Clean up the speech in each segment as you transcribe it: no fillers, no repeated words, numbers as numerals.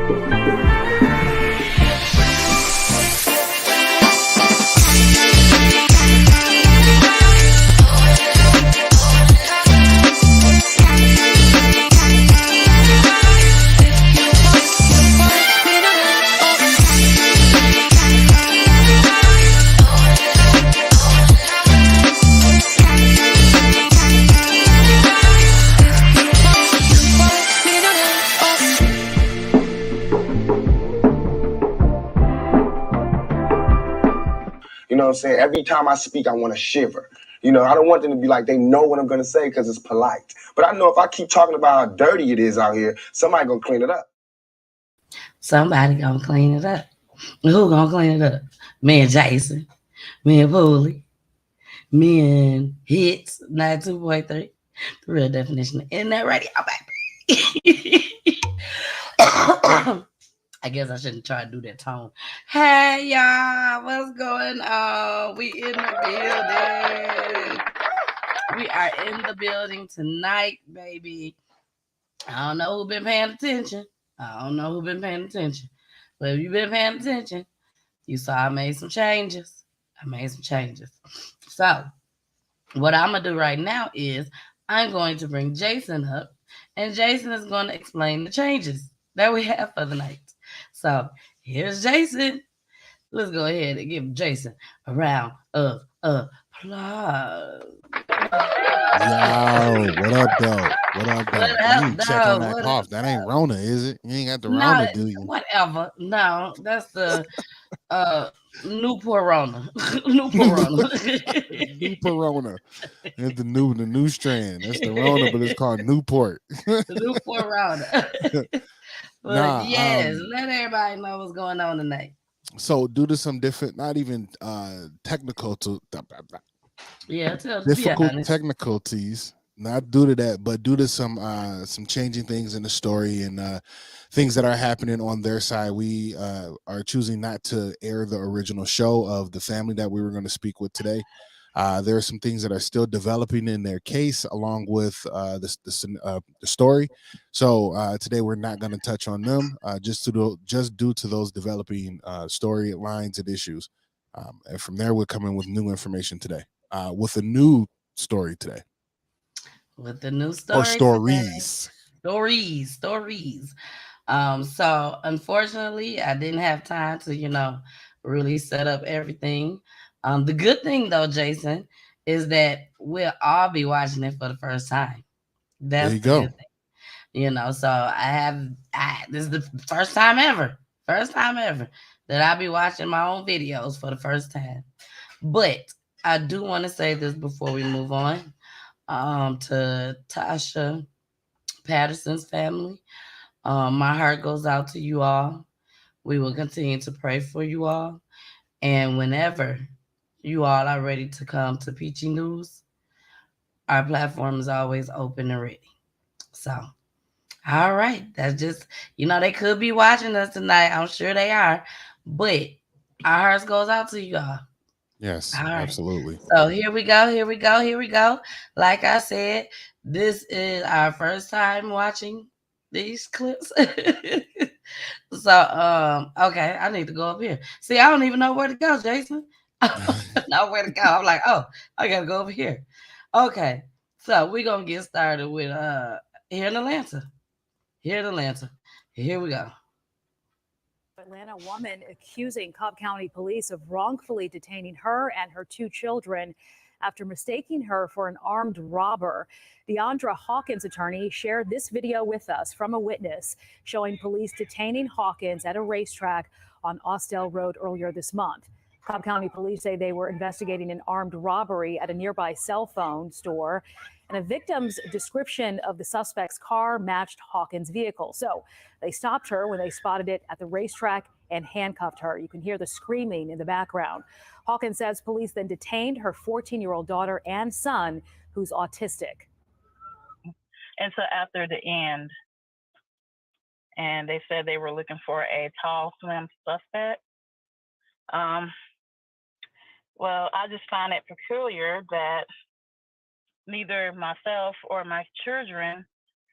You know what I'm saying? Every time I speak, I want to shiver. You know, I don't want them to be like, they know what I'm going to say because it's polite. But I know if I keep talking about how dirty it is out here, somebody going to clean it up. Somebody gonna clean it up. Who gonna clean it up? Me and Jason, me and Pooley, me and Hits 92.3. The real definition of internet radio, baby. I guess I shouldn't try to do that tone. Hey y'all, what's going on? We in the building. We are in the building tonight, baby. I don't know who been paying attention. I don't know who been paying attention. But if you've been paying attention, you saw I made some changes. So what I'm gonna do right now is I'm going to bring Jason up, and Jason is going to explain the changes that we have for the night. So here's Jason. Let's go ahead and give Jason a round of applause. Yo, what up, though? What up, though? What You up, need to check on dog? that What cough. up, That ain't dog? Rona, is it? You ain't got the No, Rona, do you? whatever. No, that's the new Rona. New Rona. New Corona. It's the new strand. That's the Rona, but it's called Newport. The new Rona. But Nah, yes, let everybody know what's going on tonight. so due to some different, not even technical to Yeah, be difficult honest. technicalities, not due to that, but due to some changing things in the story and things that are happening on their side, we are choosing not to air the original show of the family that we were going to speak with today. There are some things that are still developing in their case, along with the story. So today we're not going to touch on them, just due to those developing storylines and issues. And from there, we're coming with new information today, with a new story today, With the new or story today. stories. Stories. So unfortunately, I didn't have time to, really set up everything. The good thing though, Jason, is that we'll all be watching it for the first time. There That's you the good go. thing. So this is the first time ever that I'll be watching my own videos for the first time. But I do want to say this before we move on. To Tasha Patterson's family. My heart goes out to you all. We will continue to pray for you all. And whenever you all are ready to come to Peachy News, our platform is always open and ready. So, all right. That's just, they could be watching us tonight. I'm sure they are. But our hearts goes out to you all. Yes, All right. absolutely. So here we go. Like I said, this is our first time watching these clips. So okay, I need to go up here. See, I don't even know where to go, Jason. Know where to go. I'm like, oh, I gotta go over here. Okay. So we're gonna get started with here in Atlanta. Here we go. Atlanta woman accusing Cobb County police of wrongfully detaining her and her two children after mistaking her for an armed robber. Deandra Hawkins' attorney shared this video with us from a witness showing police detaining Hawkins at a racetrack on Austell Road earlier this month. Cobb County police say they were investigating an armed robbery at a nearby cell phone store, and a victim's description of the suspect's car matched Hawkins' vehicle. So they stopped her when they spotted it at the racetrack and handcuffed her. You can hear the screaming in the background. Hawkins says police then detained her 14-year-old daughter and son, who's autistic. And so after the end, and they said they were looking for a tall, slim suspect. Well, I just find it peculiar that neither myself or my children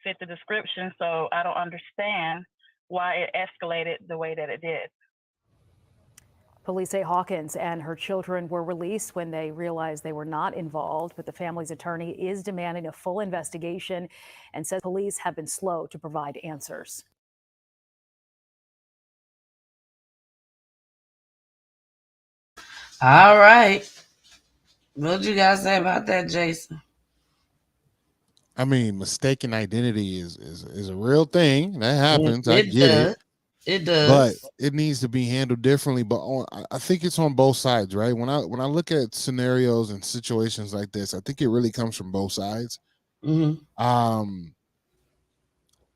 fit the description, so I don't understand why it escalated the way that it did. Police say Hawkins and her children were released when they realized they were not involved, but the family's attorney is demanding a full investigation and says police have been slow to provide answers. All right. What you guys say about that, Jason? I mean, mistaken identity is a real thing that happens. I get it. It does, but it needs to be handled differently. But I think it's on both sides, right? When I look at scenarios and situations like this, I think it really comes from both sides. Mm-hmm.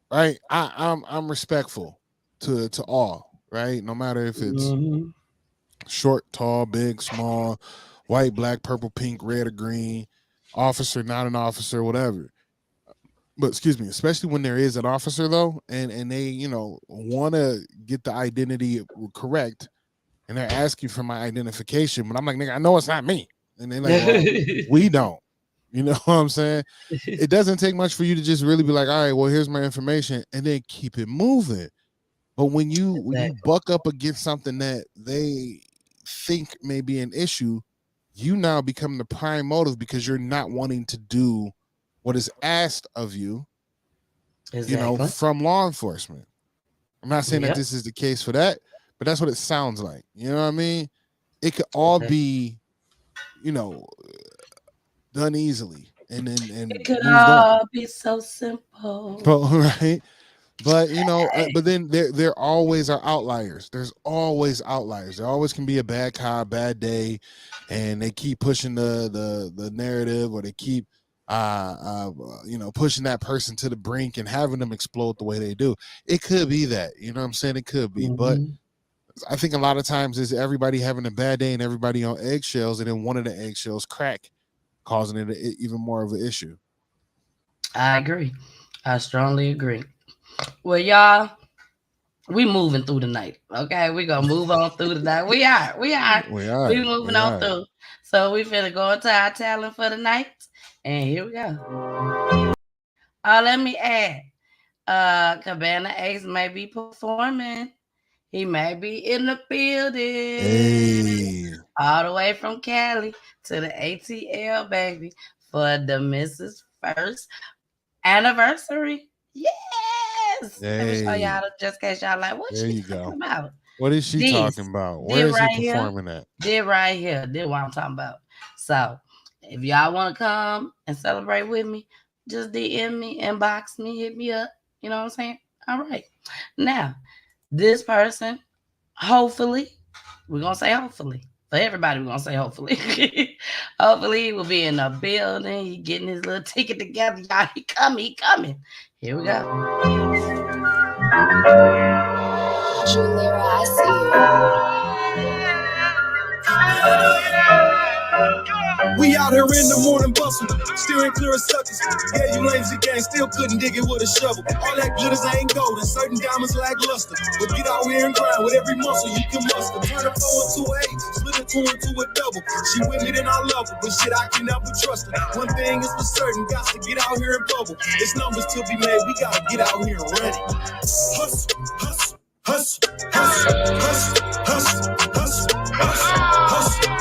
Right. I'm respectful to all, right? No matter if it's short, tall, big, small, white, black, purple, pink, red, or green, officer, not an officer, whatever. But excuse me, especially when there is an officer though, and they, you know, want to get the identity correct, and they're asking for my identification, but I'm like, nigga, I know it's not me, and they're like, well, we don't, you know what I'm saying? It doesn't take much for you to just really be like, all right, well, here's my information, and then keep it moving. But when you buck up against something that they think may be an issue, you now become the prime motive because you're not wanting to do what is asked of you, you know, from law enforcement. I'm not saying that this is the case for that, but that's what it sounds like. You know what I mean? It could all be, you know, done easily, and it could all be so simple, right? But you know, but then there always are outliers. There's always outliers. There always can be a bad cop, bad day, and they keep pushing the narrative, or they keep you know, pushing that person to the brink and having them explode the way they do. It could be that, you know what I'm saying? It could be, but I think a lot of times is everybody having a bad day and everybody on eggshells, and then one of the eggshells crack, causing it even more of an issue. I agree. I strongly agree. Well, y'all, we moving through the night. Okay, we gonna move on through the night. We moving on through. So we finna go into our talent for the night, and here we go. Let me add. Cabana Ace may be performing. He may be in the building. Hey. All the way from Cali to the ATL, baby, for the Mrs. First anniversary. Yes. Hey. Let me show y'all, just in case y'all like, what she talking about? What is she talking about? Where is he performing at? This right here. This what I'm talking about. So if y'all want to come and celebrate with me, just DM me, inbox me, hit me up. You know what I'm saying? All right. Now, this person, hopefully, we're going to say hopefully. For everybody, we're going to say hopefully. Hopefully, he will be in the building. He getting his little ticket together. Y'all, he coming. Here we go. Julira, I see you. We out here in the morning bustle, steering clear of suckers. Yeah, you lazy gang still couldn't dig it with a shovel. All that glitters ain't gold, and certain diamonds lack luster. But get out here and grind with every muscle you can muster. Turn a 4 into an 8, split a 2 into a double. She with me, then I love her, but shit, I can never trust her. One thing is for certain, got to get out here and bubble. It's numbers to be made, we gotta get out here and run it. Hustle, hustle, hustle, hustle, hustle, hustle, hustle, hustle,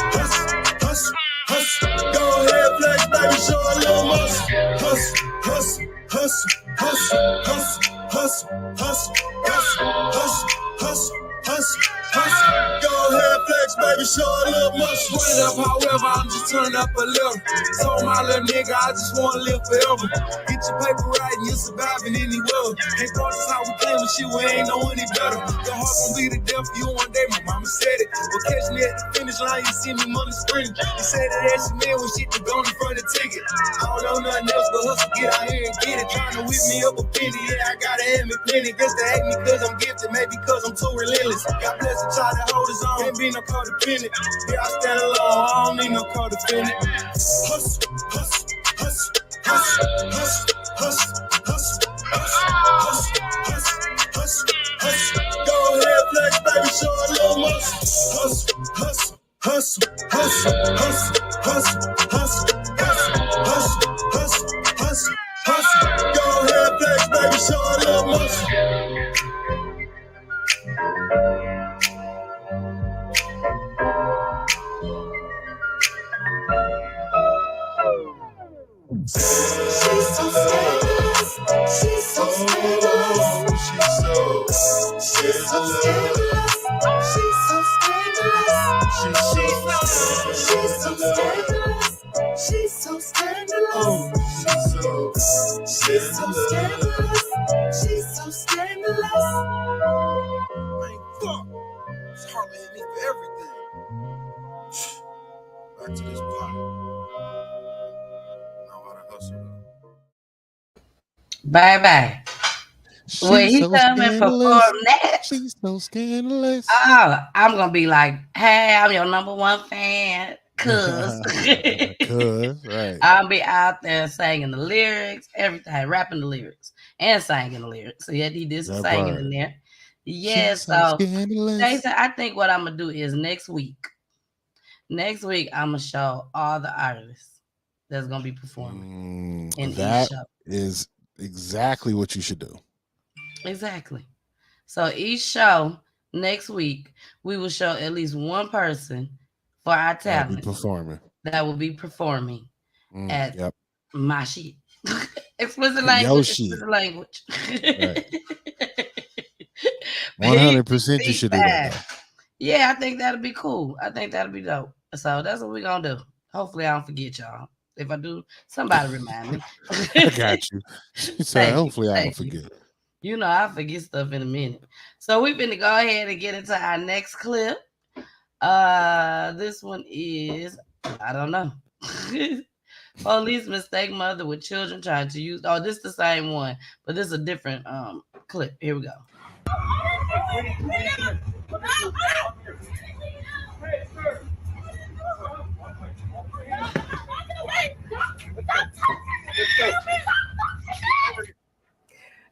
hustle, hustle. Go ahead, flex, baby, show a little muscle. Hustle, hustle, hustle, hustle, hustle, hustle, hustle, hustle, hustle, hustle, hustle, hustle. Go ahead, flex, baby, show a little muscle. Run it up, however, I'm just turning up a little. Told my little nigga, I just wanna live forever. Get your paper right and you're surviving anywhere. Ain't brought us how we came and shit, we ain't know any better. Your heart gon' be the death for you one day, my mama said it. But catch me at the finish line, you see me money sprinting. You said that ass man when shit to go in front of the ticket. I don't know nothing else but hustle, get out here and get it. Trying to whip me up a penny, yeah, I gotta have me plenty. Guess they hate me cause I'm gifted, maybe cause I'm too relentless. God bless the child that hold his own, ain't be no codependent. Yeah, I stand alone, I don't need no codependent. Hustle, hustle, hustle, hustle, hustle, hustle, hustle, hustle, hustle, hustle. Go ahead, flex, baby, show a little muscle. Hustle, hustle, hustle, hustle, hustle, hustle, hustle, hustle, hustle, hustle, hustle. Go ahead, flex, baby, show a little muscle. She's so scandalous. She's so scandalous. She's so scandalous. She's so scandalous. She's so scandalous. She's so scandalous. Man, fuck. It's hardly hit me for everything. Back to this pot. Know how to hustle. Bye. When he come and perform that, She's so scandalous. oh, I'm gonna be like, hey, I'm your number one fan, cuz. Right. I'll be out there singing the lyrics, everything, rapping the lyrics, and singing the lyrics. So yeah, he did some singing in there. Yeah, She's so scandalous. Jason, I think what I'm gonna do is next week I'm gonna show all the artists that's gonna be performing in each show. Is exactly what you should do. Exactly. So each show next week, we will show at least one person for our talent that will be performing at my shit. Explicit language. Explicit language. Right. 100% you should do that, though. Yeah, I think that'll be cool. I think that'll be dope. So that's what we're gonna do. Hopefully I don't forget y'all. If I do, somebody remind me. I got you. So hopefully I don't forget. You know, I forget stuff in a minute. So we're going to go ahead and get into our next clip. This one is, I don't know. Police mistake mother with children trying to use. Oh, this is the same one, but this is a different clip. Here we go.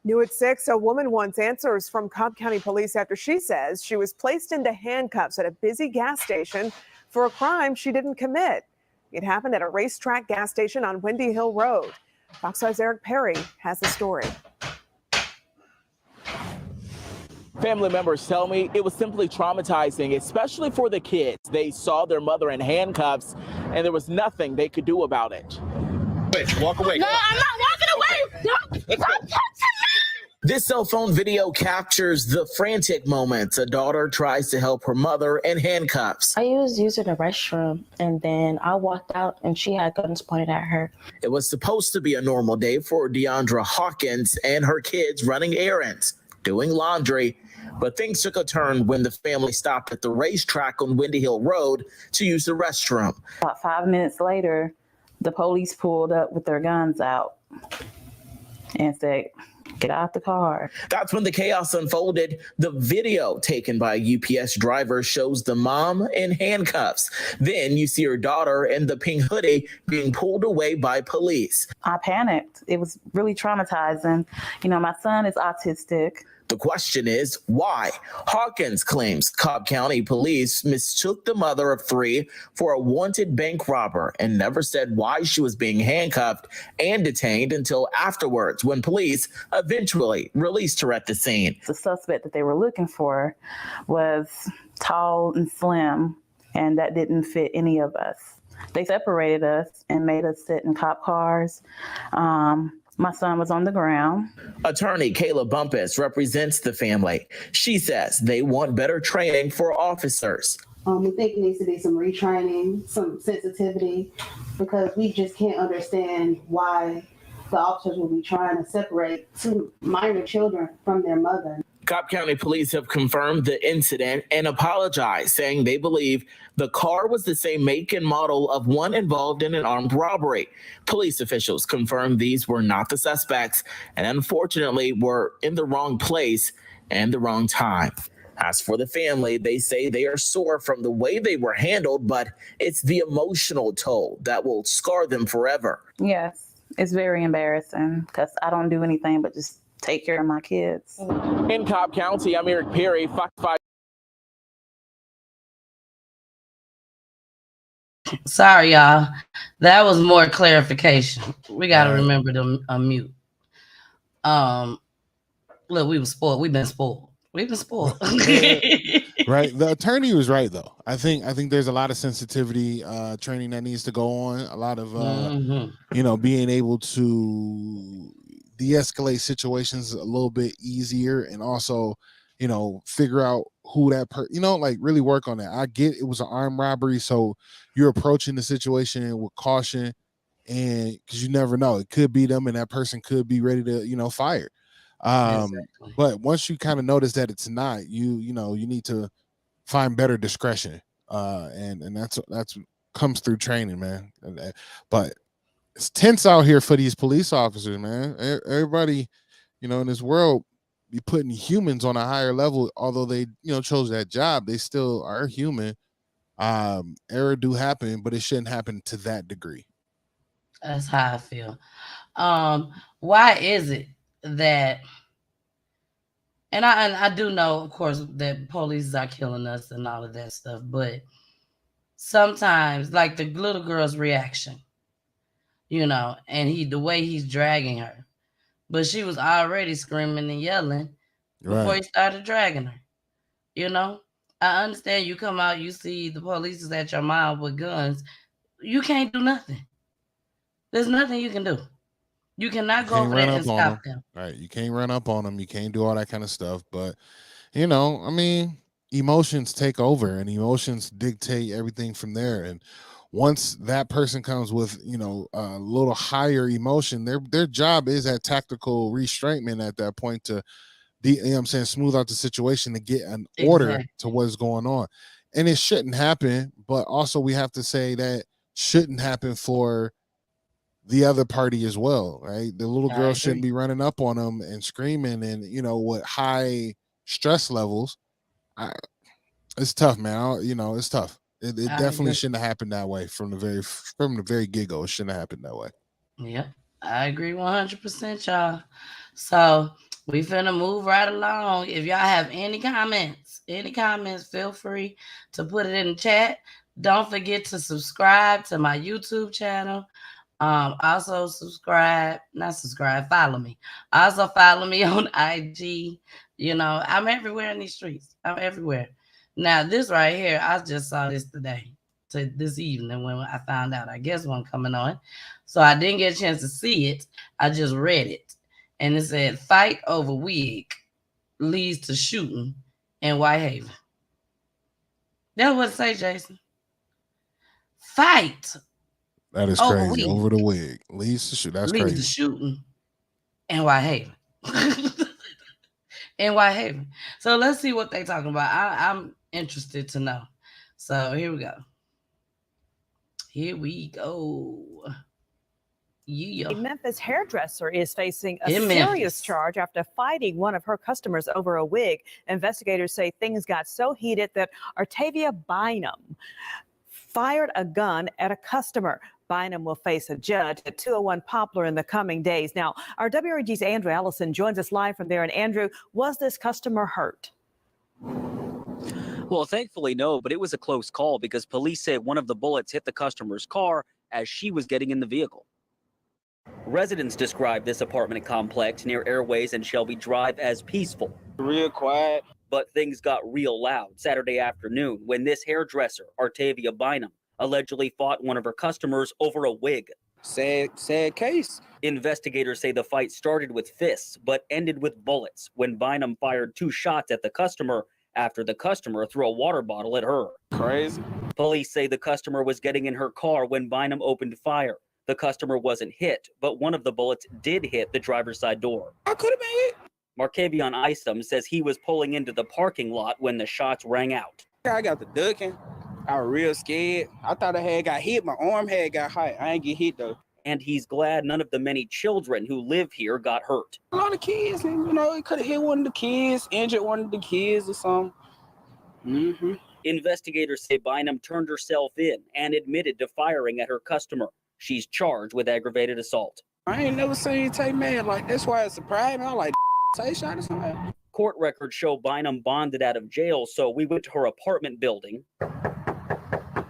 New at 6, a woman wants answers from Cobb County Police after she says she was placed into handcuffs at a busy gas station for a crime she didn't commit. It happened at a racetrack gas station on Windy Hill Road. Fox 5's Eric Perry has the story. Family members tell me it was simply traumatizing, especially for the kids. They saw their mother in handcuffs, and there was nothing they could do about it. Wait, walk away. No, I'm not walking away. Don't touch me. This cell phone video captures the frantic moments. A daughter tries to help her mother in handcuffs. I was using the restroom, and then I walked out, and she had guns pointed at her. It was supposed to be a normal day for Deandra Hawkins and her kids running errands, doing laundry. But things took a turn when the family stopped at the racetrack on Windy Hill Road to use the restroom. About 5 minutes later, the police pulled up with their guns out and said, "Get out the car." That's when the chaos unfolded. The video taken by a UPS driver shows the mom in handcuffs. Then you see her daughter in the pink hoodie being pulled away by police. I panicked. It was really traumatizing. You know, my son is autistic. The question is, why? Hawkins claims Cobb County police mistook the mother of 3 for a wanted bank robber and never said why she was being handcuffed and detained until afterwards, when police eventually released her at the scene. The suspect that they were looking for was tall and slim, and that didn't fit any of us. They separated us and made us sit in cop cars. My son was on the ground. Attorney Kayla Bumpus represents the family. She says they want better training for officers. We think it needs to be some retraining, some sensitivity, because we just can't understand why the officers will be trying to separate 2 minor children from their mother. Cobb County police have confirmed the incident and apologized, saying they believe the car was the same make and model of one involved in an armed robbery. Police officials confirmed these were not the suspects and unfortunately were in the wrong place and the wrong time. As for the family, they say they are sore from the way they were handled, but it's the emotional toll that will scar them forever. Yes, it's very embarrassing because I don't do anything but just take care of my kids. In Cobb County, I'm Eric Perry, Fox 5. Sorry, y'all. That was more clarification. We got to remember to unmute. Look, we were spoiled. We've been spoiled. We've been spoiled. Right. The attorney was right, though. I think there's a lot of sensitivity training that needs to go on. A lot of being able to de-escalate situations a little bit easier, and also, figure out who that like really work on that. I get it was an armed robbery, so you're approaching the situation with caution, and because you never know, it could be them, and that person could be ready to fire. Exactly. But once you kind of notice that it's not, you need to find better discretion, and that's comes through training, man. But it's tense out here for these police officers, man. Everybody, in this world, be putting humans on a higher level. Although they, chose that job, they still are human. Error do happen, but it shouldn't happen to that degree. That's how I feel. Why is it that? And I do know, of course, that police are killing us and all of that stuff, but sometimes, like the little girl's reaction, and the way he's dragging her, but she was already screaming and yelling before Right. he started dragging her. I understand you come out, you see the police is at your mile with guns, you can't do nothing. There's nothing you can do. You cannot You go can't over run there and up on stop them. them. Right. You can't run up on them. You can't do all that kind of stuff. But, I mean, emotions take over, and emotions dictate everything from there. And once that person comes with, a little higher emotion, their job is at tactical restraintment at that point to smooth out the situation, to get an order to Exactly. what's going on. And it shouldn't happen, but also we have to say that shouldn't happen for the other party as well, right? The little I girl shouldn't agree. be running up on them and screaming, and with high stress levels. I, it's tough, man. It's tough. It I definitely agree. shouldn't have happened that way from the very get-go. It shouldn't have happened that way. Yep. I agree 100%, y'all. So we finna move right along. If y'all have any comments, feel free to put it in the chat. Don't forget to subscribe to my YouTube channel. Also follow me. Also follow me on IG. I'm everywhere in these streets. I'm everywhere. Now, this right here, I just saw this this evening when I found out. I guess one coming on. So I didn't get a chance to see it. I just read it. And it said, fight over wig leads to shooting in Whitehaven. That's what it say, Jason. Fight That is over crazy. wig Over the wig. Leads to shoot. That's leads to crazy. shooting in Whitehaven. In Whitehaven. So let's see what they talking about. I'm interested to know. So here we go. Here we go. Yeah. A Memphis hairdresser is facing a In serious Memphis. charge after fighting one of her customers over a wig. Investigators say things got so heated that Artavia Bynum fired a gun at a customer. Bynum will face a judge at 201 Poplar in the coming days. Now, our WRG's Andrew Allison joins us live from there. And Andrew, was this customer hurt? Well, thankfully, no, but it was a close call because police say one of the bullets hit the customer's car as she was getting in the vehicle. Residents describe this apartment complex near Airways and Shelby Drive as peaceful. Real quiet. But things got real loud Saturday afternoon when this hairdresser, Artavia Bynum, allegedly fought one of her customers over a wig. Sad case. Investigators say the fight started with fists but ended with bullets when Bynum fired 2 shots at the customer after the customer threw a water bottle at her. Crazy. Police say the customer was getting in her car when Bynum opened fire. The customer wasn't hit, but one of the bullets did hit the driver's side door. I could have been hit. Markavion Isom says he was pulling into the parking lot when the shots rang out. I got the ducking. I was real scared. I thought I had got hit. My arm had got hot. I ain't get hit though. And he's glad none of the many children who live here got hurt. A lot of kids, and it could have hit one of the kids, injured one of the kids or something. Investigators say Bynum turned herself in and admitted to firing at her customer. She's charged with aggravated assault. I ain't never seen Tay mad like that's why it surprised me. I like Tay shot or something. Court records show Bynum bonded out of jail, so we went to her apartment building,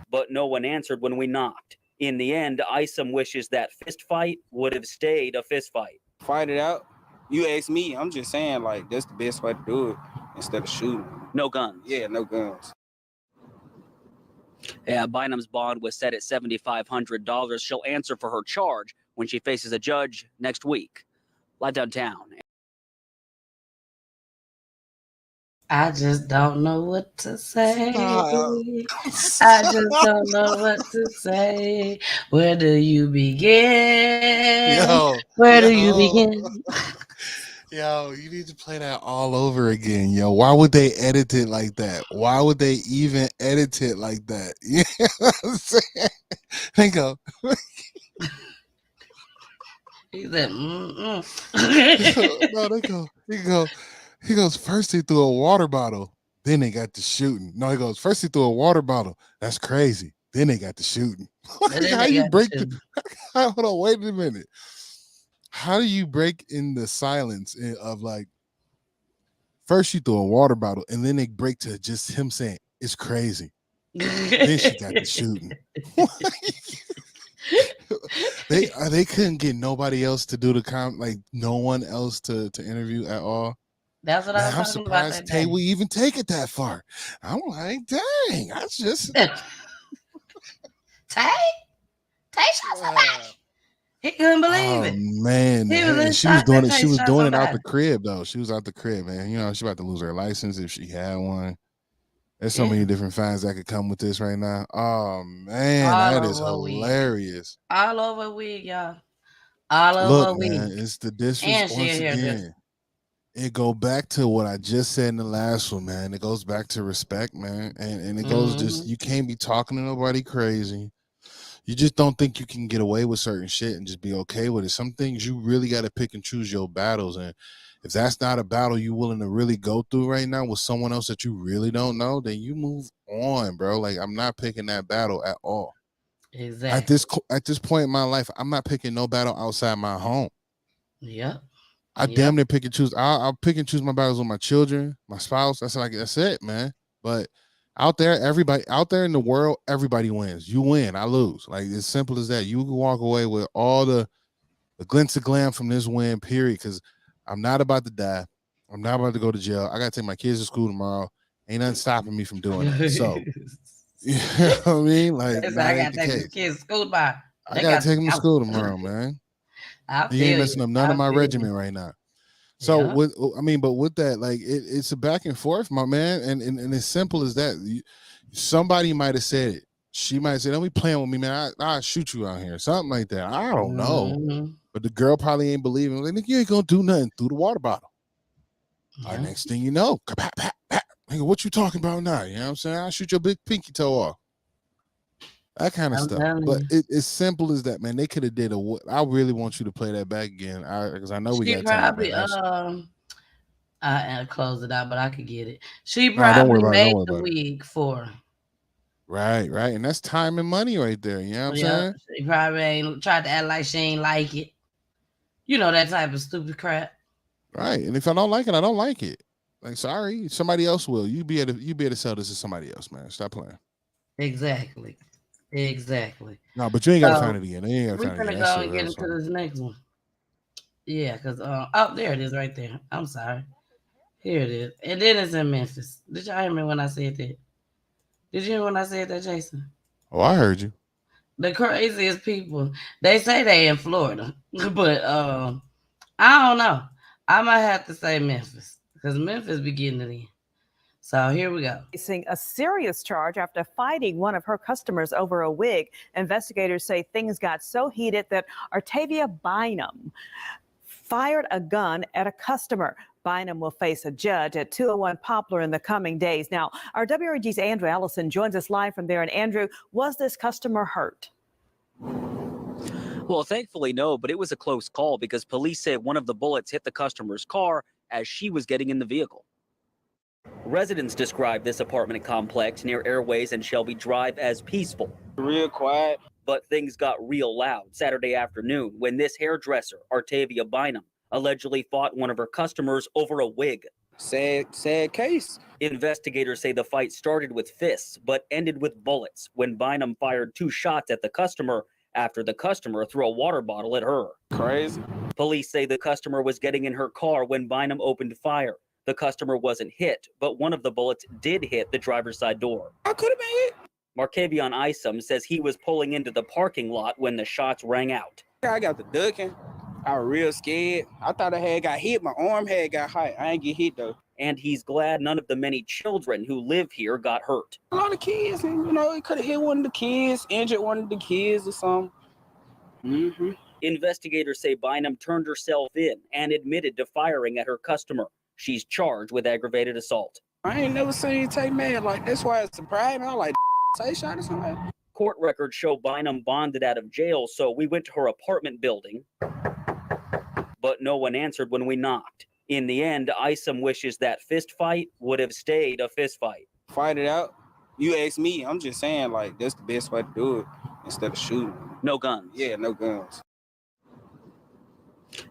but no one answered when we knocked. In the end, Isom wishes that fist fight would have stayed a fist fight. Fight it out. You ask me, I'm just saying like that's the best way to do it instead of shooting. No guns. Yeah, no guns. Yeah, Bynum's bond was set at $7,500. She'll answer for her charge when she faces a judge next week. live downtown. I just don't know what to say. Stop. I just don't know what to say. Where do you begin? Yo, Where do you begin? yo, you need to play that all over again, yo. Why would they edit it like that? Why would they even edit it like that? You know what I'm saying? They go, He said, no, he goes, first he threw a water bottle, then they got to shooting. No, he goes, first he threw a water bottle. That's crazy. Then they got to shooting. And Like, then how they you got break to the hold on, wait a minute. How do you break in the silence of like first you throw a water bottle and then they break to just him saying it's crazy. Then she got the shooting. They couldn't get nobody else to do the like no one else to interview at all. That's what I was Man, I'm talking about surprised that Tay day. would even take it that far. I'm like, dang, I just Tay shot somebody. He couldn't believe oh it. man, He was in she was shock doing that it. She Tay was shot doing it out somebody. the crib though. She was out the crib, man. You know, she about to lose her license if she had one. There's so many different fans that could come with this right now. Oh man, All that is over a wig. hilarious. All over a wig, y'all. All over Look, a wig. man, it's the disrespect And she once a hairdresser. again. It go back to what I just said in the last one, man. It goes back to respect, man. And it goes just you can't be talking to nobody crazy. You just don't think you can get away with certain shit and just be okay with it. Some things you really got to pick and choose your battles. And if that's not a battle you willing to really go through right now with someone else that you really don't know, then you move on, bro. Like I'm not picking that battle at all. Exactly. At this point in my life, I'm not picking no battle outside my home. Yep. I damn near pick and choose. I'll pick and choose my battles with my children, my spouse. That's it, man. But out there, everybody out there in the world, everybody wins. You win, I lose. Like as simple as that. You can walk away with all the glints of glam from this win, period. Because I'm not about to die. I'm not about to go to jail. I gotta take my kids to school tomorrow. Ain't nothing stopping me from doing that. So you know what I mean? Like I that gotta ain't the take the case. kids to school by. I gotta take them to school tomorrow, man. You ain't messing up none of my regimen right now. So but with that, like it's a back and forth, my man, and as simple as that. Somebody might have said it. She might say, "Don't be playing with me, man. I'll shoot you out here," something like that. I don't know, but the girl probably ain't believing. Like, you ain't gonna do nothing through the water bottle. All right, next thing you know, nigga, what you talking about now? You know what I'm saying? I'll shoot your big pinky toe off. That kind of stuff. But it's simple as that, man. They could have did I really want you to play that back again, because I know we got time. Probably I closed it out, but I could get it. She Nah, don't worry probably about it. Don't made worry the about it. wig for her. Right, and that's time and money right there. You know what I'm saying? She probably ain't tried to act like she ain't like it. You know, that type of stupid crap. Right. And if I don't like it, I don't like it. Like, sorry, somebody else will. You be able to sell this to somebody else, man. Stop playing. Exactly. No, but you ain't got to find it again. You ain't got to We're find it gonna again. go and get into this next one. Yeah, because there it is right there. I'm sorry. Here it is. And then it's in Memphis. Did y'all hear me when I said that? Did you hear when I said that, Jason? Oh, I heard you. The craziest people. They say they in Florida, but I don't know. I might have to say Memphis because Memphis be getting it in. So here we go. Facing a serious charge after fighting one of her customers over a wig. Investigators say things got so heated that Artavia Bynum fired a gun at a customer. Bynum will face a judge at 201 Poplar in the coming days. Now, our WRG's Andrew Allison joins us live from there. And Andrew, was this customer hurt? Well, thankfully, no, but it was a close call because police say one of the bullets hit the customer's car as she was getting in the vehicle. Residents describe this apartment complex near Airways and Shelby Drive as peaceful. Real quiet. But things got real loud Saturday afternoon when this hairdresser, Artavia Bynum, allegedly fought one of her customers over a wig. Sad case. Investigators say the fight started with fists but ended with bullets when Bynum fired 2 shots at the customer after the customer threw a water bottle at her. Crazy. Police say the customer was getting in her car when Bynum opened fire. The customer wasn't hit, but one of the bullets did hit the driver's side door. I could have been hit. Markavion Isom says he was pulling into the parking lot when the shots rang out. I got the ducking. I was real scared. I thought I had got hit. My arm had got hot. I ain't get hit though. And he's glad none of the many children who live here got hurt. A lot of kids, and it could have hit one of the kids, injured one of the kids or something. Mm-hmm. Investigators say Bynum turned herself in and admitted to firing at her customer. She's charged with aggravated assault. I ain't never seen you take mad like that's why it's surprising. I like say shot or something. Court records show Bynum bonded out of jail, so we went to her apartment building, but no one answered when we knocked. In the end, Isom wishes that fist fight would have stayed a fist fight. Fight it out. You ask me, I'm just saying like that's the best way to do it instead of shooting. No guns. Yeah, no guns.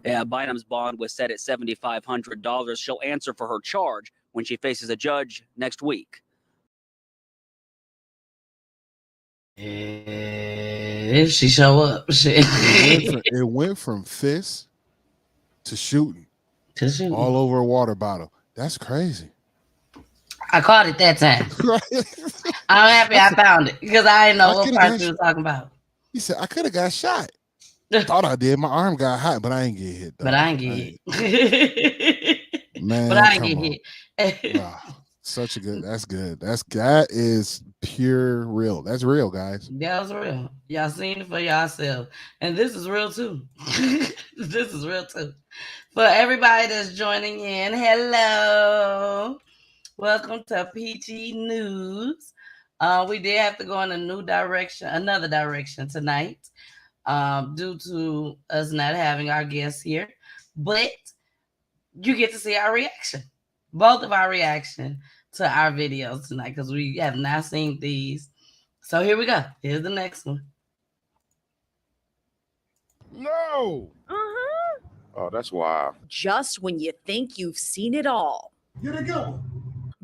Yeah, Bynum's bond was set at $7,500. She'll answer for her charge when she faces a judge next week. If she show up, shit. It went from fist to shooting. All over a water bottle. That's crazy. I caught it that time. I'm happy I found it because I didn't know what part you was talking about. He said, I could have got shot. Thought I did. My arm got hot, but I ain't get hit. Though. But I ain't get hit. Man, but I ain't get hit. Wow. Such a good. That's good. That is pure real. That's real, guys. That was real. Y'all seen it for yourself. And this is real too. This is real too. For everybody that's joining in, hello. Welcome to Peachy News. We did have to go in another direction tonight, due to us not having our guests here. But you get to see our reaction. Both of our reaction to our videos tonight because we have not seen these. So here we go. Here's the next one. No. Oh, that's wild. Just when you think you've seen it all. Here they go.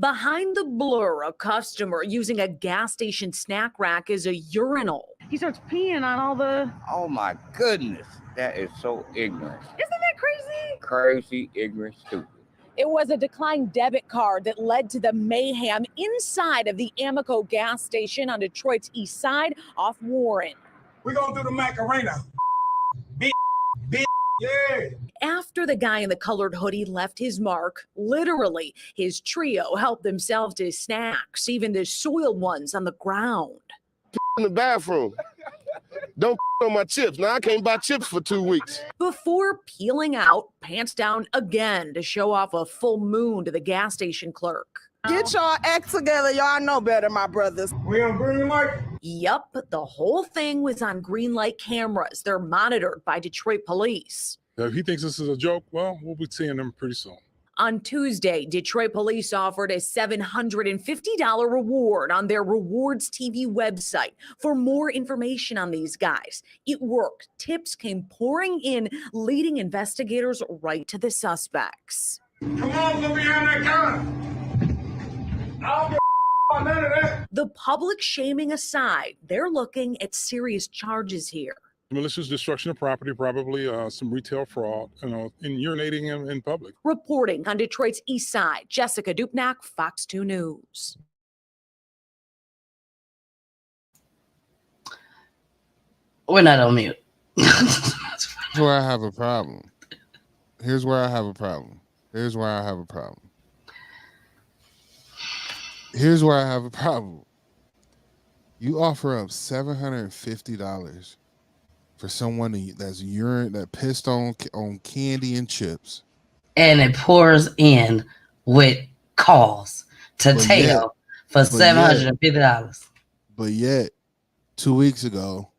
Behind the blur, a customer using a gas station snack rack is a urinal. He starts peeing on all the... Oh my goodness. That is so ignorant. Isn't that crazy? Crazy, ignorant, stupid. It was a declined debit card that led to the mayhem inside of the Amoco gas station on Detroit's east side off Warren. We're going to do the Macarena. Bitch. Yeah. After the guy in the colored hoodie left his mark, literally, his trio helped themselves to snacks, even the soiled ones on the ground. In the bathroom. Don't on my chips. Now I can't buy chips for 2 weeks. Before peeling out, pants down again to show off a full moon to the gas station clerk. Get y'all act together. Y'all know better, my brothers. We on green light? Yup, the whole thing was on green light cameras. They're monitored by Detroit police. If he thinks this is a joke, well, we'll be seeing him pretty soon. On Tuesday, Detroit police offered a $750 reward on their Rewards TV website for more information on these guys. It worked. Tips came pouring in, leading investigators right to the suspects. Come on, look behind that counter. I don't give a none of that. The public shaming aside, they're looking at serious charges here. Malicious destruction of property, probably some retail fraud, and urinating in public. Reporting on Detroit's east side, Jessica Dupnack, Fox 2 News. We're not on mute. Here's where I have a problem. You offer up $750 for someone that's that pissed on candy and chips, and it pours in with calls to tail for $750. But yet, 2 weeks ago,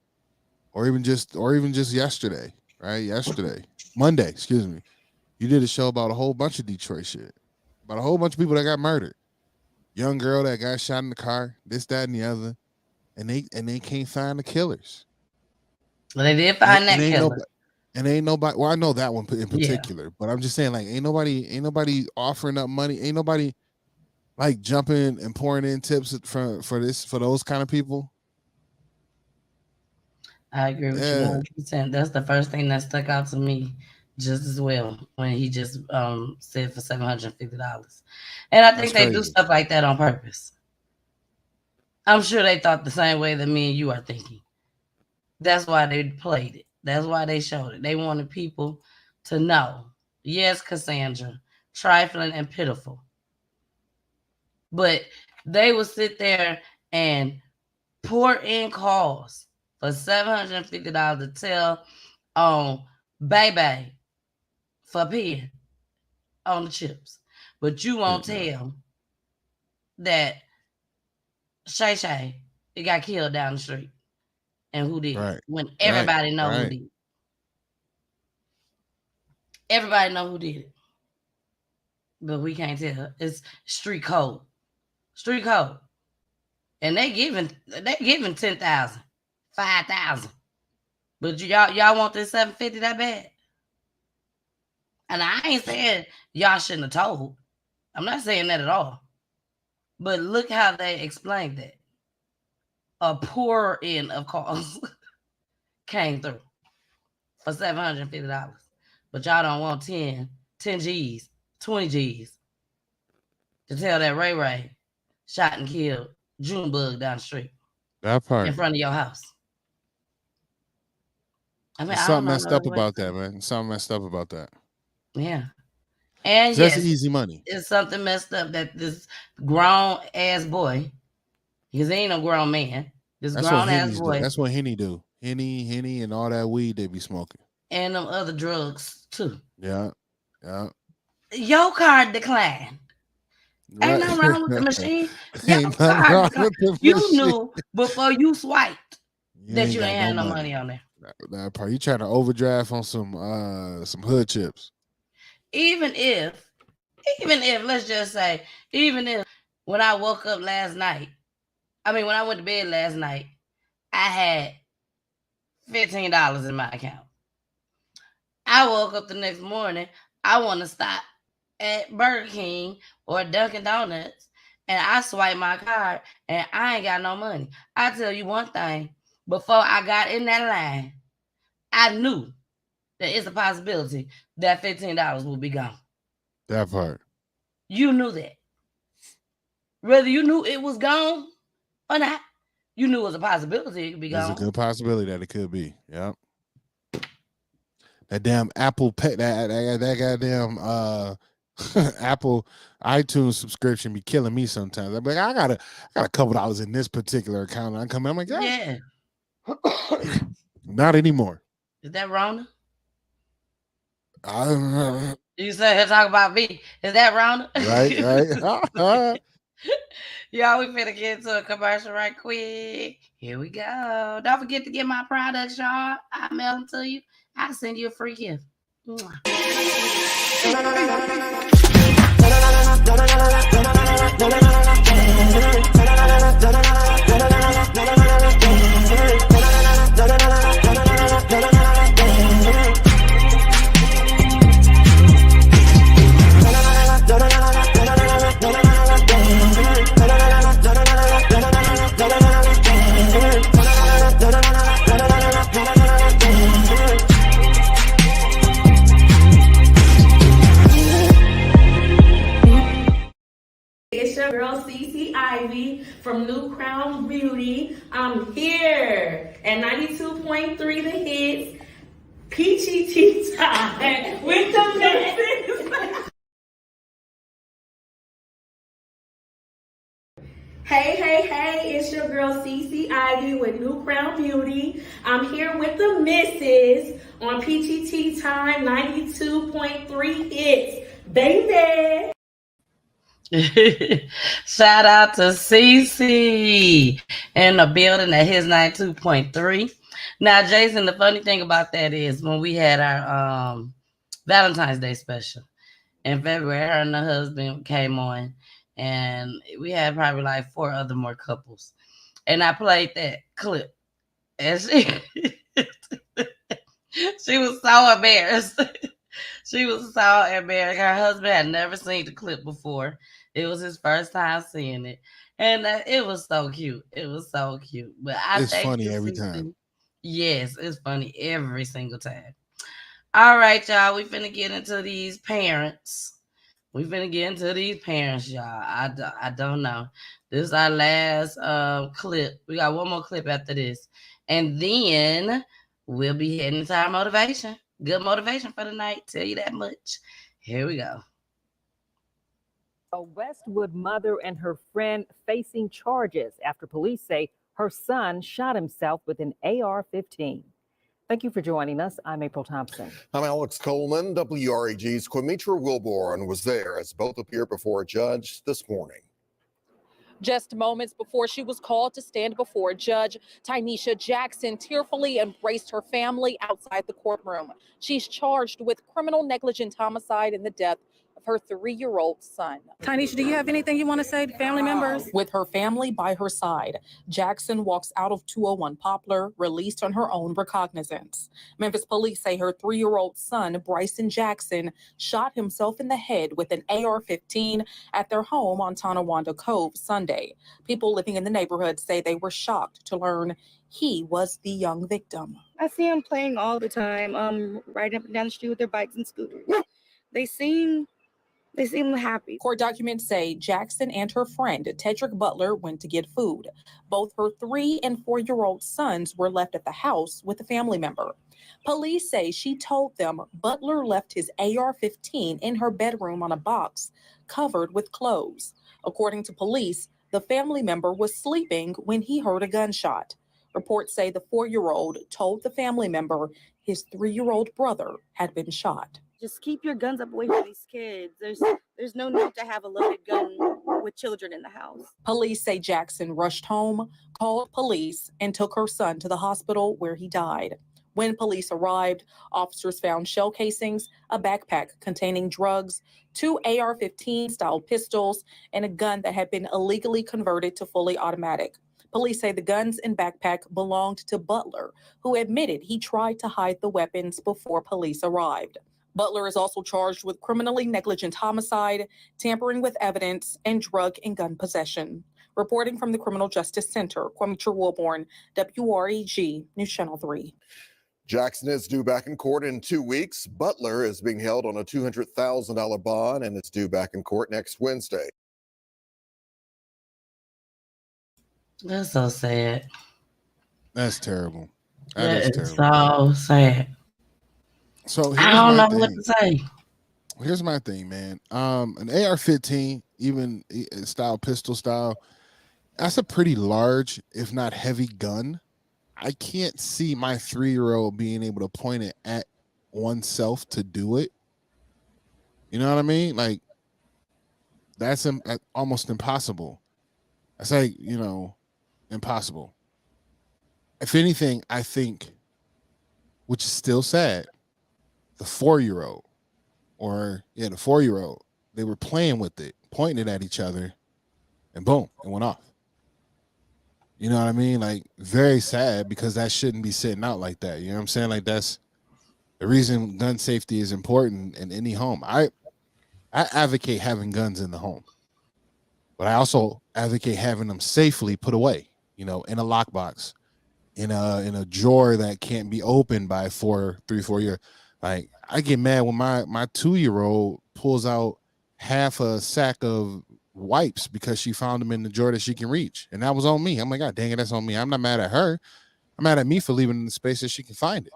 or even just yesterday, Monday, excuse me, you did a show about a whole bunch of Detroit shit, about a whole bunch of people that got murdered, young girl that got shot in the car, this, that, and the other, and they can't find the killers. Well, they did find that killer. Ain't nobody. Well, I know that one in particular, but I'm just saying, like, ain't nobody offering up money. Ain't nobody like jumping and pouring in tips for those kind of people. I agree with you 100%. That's the first thing that stuck out to me just as well when he just said for $750. And I think they do stuff like that on purpose. I'm sure they thought the same way that me and you are thinking. That's why they played it. That's why they showed it. They wanted people to know. Yes, Cassandra, trifling and pitiful. But they would sit there and pour in calls for $750 to tell on Baby for peeing on the chips. But you won't tell that Shay Shay it got killed down the street. And who did it? When everybody know who did it. Everybody know who did it. But we can't tell. It's street code. Street code. And they giving 10,000, 5,000. But y'all want this 750 that bad? And I ain't saying y'all shouldn't have told. I'm not saying that at all. But look how they explained that. A pour in of calls came through for $750. But y'all don't want 10 G's, 20 G's to tell that Ray Ray shot and killed Junebug down the street. That part. In front of your house. I mean, There's something messed up about that, man. Something messed up about that. Yeah. And that's yes, easy money. It's something messed up that this grown ass boy, because he ain't no grown man. This grown ass boy. That's what Henny do. Henny, and all that weed they be smoking. And them other drugs too. Yeah. Your card declined. Right. Ain't nothing wrong with the machine. Ain't nothing wrong with the You machine. knew before you swiped that ain't you got ain't had no no money. money on there. That part. You trying to overdraft on some hood chips. Even if let's just say, even if when I woke up last night, when I went to bed last night, I had $15 in my account. I woke up the next morning, I want to stop at Burger King or Dunkin' Donuts, and I swipe my card, and I ain't got no money. I tell you one thing, before I got in that line, I knew that it's a possibility that $15 will be gone. That part. You knew that. Whether you knew it was gone or not, you knew it was a possibility it could be gone. There's a good possibility that it could be. Yep. That damn Apple pay that goddamn Apple iTunes subscription be killing me sometimes. I'm like, I got a couple dollars in this particular account. I come in, I'm like, yeah. Not anymore. Is that Rona? I don't know. You said talk about me. Is that Rona? Right. Y'all, we finna get into a commercial right quick. Here we go. Don't forget to get my products, y'all. I'll mail them to you. I'll send you a free gift. It's your girl Cece Ivy from New Crown Beauty. I'm here at 92.3 The Hits, Peachy Tea Time with the missus. Hey, it's your girl Cece Ivy with New Crown Beauty. I'm here with the missus on Peachy Tea Time 92.3 Hits, baby. Shout out to CC in the building at his 92.3. Now, Jason, the funny thing about that is when we had our Valentine's Day special in February, her and her husband came on, and we had probably like 4 more couples. And I played that clip, and she was so embarrassed. She was so embarrassed. Her husband had never seen the clip before. It was his first time seeing it. And it was so cute. It was so cute. But it's funny every time. Yes, it's funny every single time. All right, y'all. We finna get into these parents. Y'all. I don't know. This is our last clip. We got one more clip after this. And then We'll be heading into our motivation. Good motivation for the night. Tell you that much. Here we go. A Westwood mother and her friend facing charges after police say her son shot himself with an AR-15. Thank you for joining us. I'm April Thompson. I'm Alex Coleman. WREG's Quimitra Wilborn was there as both appear before a judge this morning. Just moments before she was called to stand before a judge, Tynesha Jackson tearfully embraced her family outside the courtroom. She's charged with criminal negligent homicide in the death of her 3-year-old son. Tynesha, do you have anything you want to say to family members? With her family by her side, Jackson walks out of 201 Poplar, released on her own recognizance. Memphis police say her 3-year-old son, Bryson Jackson, shot himself in the head with an AR-15 at their home on Tonawanda Cove Sunday. People living in the neighborhood say they were shocked to learn he was the young victim. I see them playing all the time, riding up and down the street with their bikes and scooters. They seem happy. Court documents say Jackson and her friend, Tedrick Butler, went to get food. Both her 3- and 4-year-old sons were left at the house with a family member. Police say she told them Butler left his AR-15 in her bedroom on a box covered with clothes. According to police, the family member was sleeping when he heard a gunshot. Reports say the 4-year-old told the family member his 3-year-old brother had been shot. Just keep your guns up away from these kids. There's no need to have a loaded gun with children in the house. Police say Jackson rushed home, called police, and took her son to the hospital where he died. When police arrived, officers found shell casings, a backpack containing drugs, 2 AR-15 style pistols, and a gun that had been illegally converted to fully automatic. Police say the guns and backpack belonged to Butler, who admitted he tried to hide the weapons before police arrived. Butler is also charged with criminally negligent homicide, tampering with evidence, and drug and gun possession. Reporting from the Criminal Justice Center, Quimitra Wilborn, WREG, News Channel 3. Jackson is due back in court in 2 weeks. Butler is being held on a $200,000 bond and is due back in court next Wednesday. That's so sad. That's terrible. That That is is terrible. so sad. So I don't know what to say. Here's my thing, man. An AR-15, even style pistol style, that's a pretty large, if not heavy gun. I can't see my 3-year-old being able to point it at oneself to do it. You know what I mean? Like, that's almost impossible. That's like, impossible. If anything, I think, which is still sad, the 4-year-old, the 4-year-old, they were playing with it, pointing it at each other, and boom, it went off. You know what I mean? Like, very sad, because that shouldn't be sitting out like that. You know what I'm saying? Like, that's the reason gun safety is important in any home. I advocate having guns in the home, but I also advocate having them safely put away, in a lockbox, in a drawer that can't be opened by 3, 4 years. Like, I get mad when my 2-year-old pulls out half a sack of wipes because she found them in the drawer that she can reach. And that was on me. I'm like, God dang it, that's on me. I'm not mad at her. I'm mad at me for leaving it in the space that she can find it.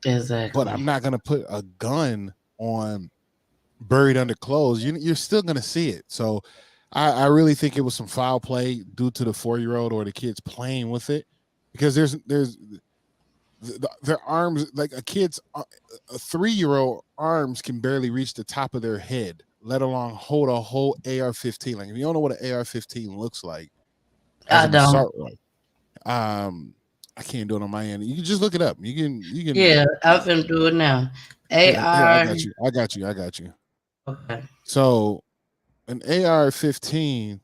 Exactly. But I'm not going to put a gun on buried under clothes. You're still going to see it. So I really think it was some foul play due to the 4-year-old or the kids playing with it, because there's their arms, like a 3-year-old arms can barely reach the top of their head, let alone hold a whole AR-15. Like, if you don't know what an AR-15 looks like, I don't. assault rifle, I can't do it on my end. You can just look it up. You can. Yeah, I'm finna do it now. AR. I got you. Okay. So, an AR-15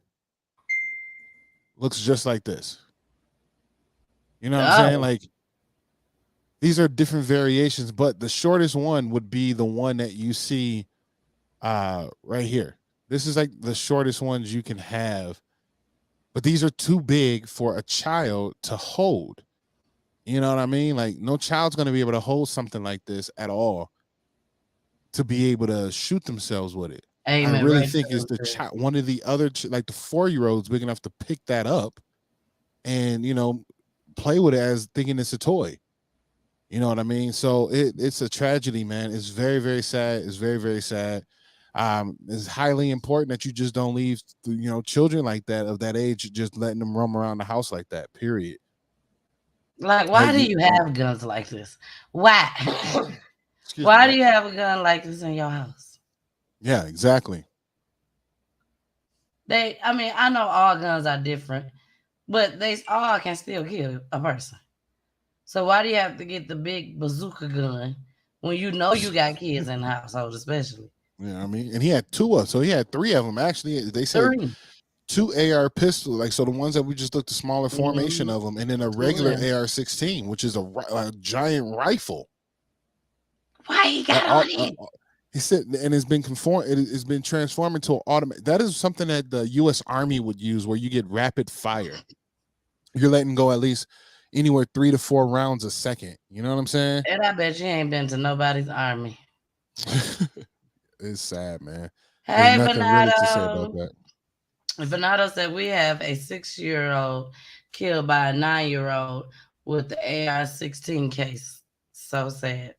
looks just like this. You know what I'm saying? Like, these are different variations, but the shortest one would be the one that you see right here. This is like the shortest ones you can have, but these are too big for a child to hold. You know what I mean? Like, no child's going to be able to hold something like this at all to be able to shoot themselves with it. Amen. I really Right think it's one of the other, like the 4-year-olds big enough to pick that up and, play with it as thinking it's a toy. You know what I mean? So it's a tragedy, man. It's very, very sad. It's very, very sad. It's highly important that you just don't leave, children like that of that age, just letting them roam around the house like that. Period. Like, why do you have guns like this? Why? Why do you have a gun like this in your house? Yeah, exactly. I know all guns are different, but they all can still kill a person. So why do you have to get the big bazooka gun when you know you got kids in the household, especially? Yeah, I mean, and he had so he had 3 of them actually. They said 3. 2 AR pistols, like, so the ones that we just looked, the smaller formation Mhm. of them, and then a regular AR-16, which is a giant rifle. Why he got all these? He said, and it's been it's been transformed into an automatic. That is something that the U.S. Army would use, where you get rapid fire. You're letting go at least anywhere 3 to 4 rounds a second. You know what I'm saying? And I bet you ain't been to nobody's army. It's sad, man. There's Hey, nothing really to say about Bernardo. that. Bernardo said we have a 6-year-old killed by a 9-year-old with the AR-16 case. So sad.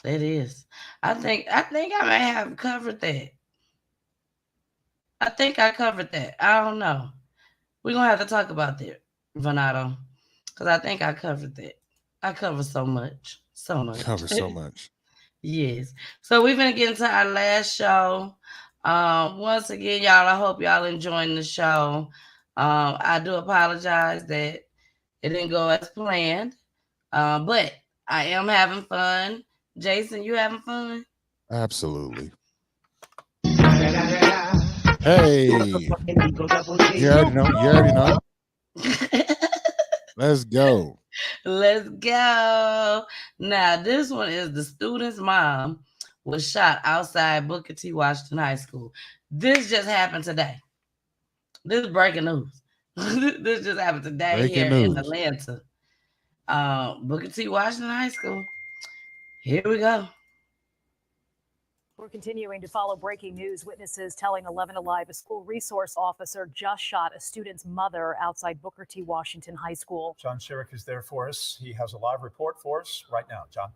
It is. I think I may have covered that. I think I covered that. I don't know. We're gonna have to talk about that, Bernardo, because I think I covered that. I cover so much. So much. Cover so much. Yes. So we're gonna get into our last show. Once again, y'all, I hope y'all enjoying the show. I do apologize that it didn't go as planned. But I am having fun. Jason, you having fun? Absolutely. Hey. You already know. You already know. Let's go. Let's go. Now, this one is the student's mom was shot outside Booker T. Washington High School. This just happened today. This is breaking news. This just happened today Breaking here news. in Atlanta. Booker T. Washington High School. Here we go. We're continuing to follow breaking news. Witnesses telling 11 Alive a school resource officer just shot a student's mother outside Booker T. Washington High School. John Sherrick is there for us. He has a live report for us right now. John.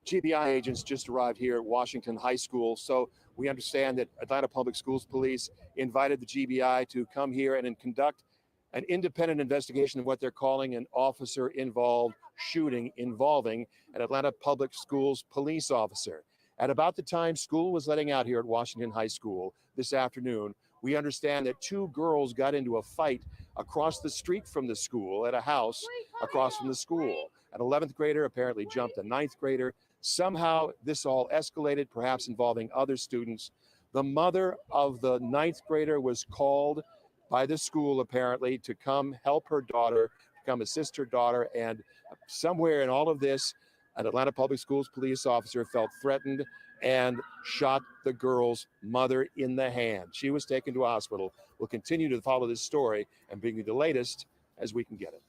GBI agents just arrived here at Washington High School. So we understand that Atlanta Public Schools Police invited the GBI to come here and conduct an independent investigation of what they're calling an officer-involved shooting involving an Atlanta Public Schools police officer. At about the time school was letting out here at Washington High School this afternoon, we understand that 2 girls got into a fight across the street from the school at a house across from the school. An 11th grader apparently jumped a 9th grader. Somehow this all escalated, perhaps involving other students. The mother of the 9th grader was called by the school apparently to come help her daughter, come assist her daughter. And somewhere in all of this, an Atlanta Public Schools police officer felt threatened and shot the girl's mother in the hand. She was taken to a hospital. We'll continue to follow this story and bring you the latest as we can get it.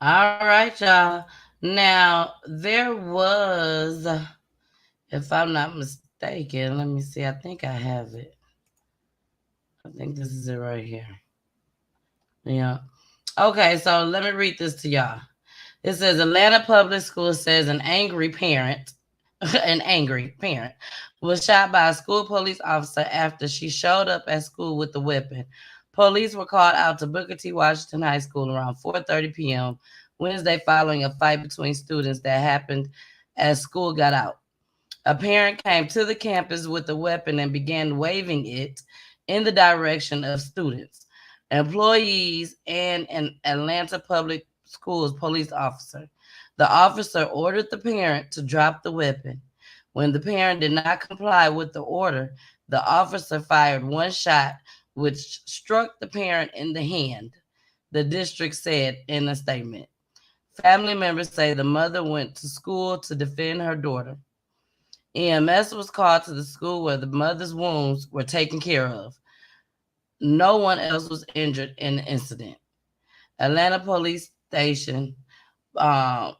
All right, y'all. Now, there was, if I'm not mistaken, let me see. I think I have it. I think this is it right here. Yeah. Okay, so let me read this to y'all. It says Atlanta Public Schools says an angry parent was shot by a school police officer after she showed up at school with a weapon. Police were called out to Booker T. Washington High School around 4:30 p.m. Wednesday following a fight between students that happened as school got out. A parent came to the campus with a weapon and began waving it in the direction of students, employees, and an Atlanta Public Schools police officer. The officer ordered the parent to drop the weapon. When the parent did not comply with the order, the officer fired one shot, which struck the parent in the hand, the district said in a statement. Family members say the mother went to school to defend her daughter. EMS was called to the school where the mother's wounds were taken care of. No one else was injured in the incident. Atlanta Police Station, APS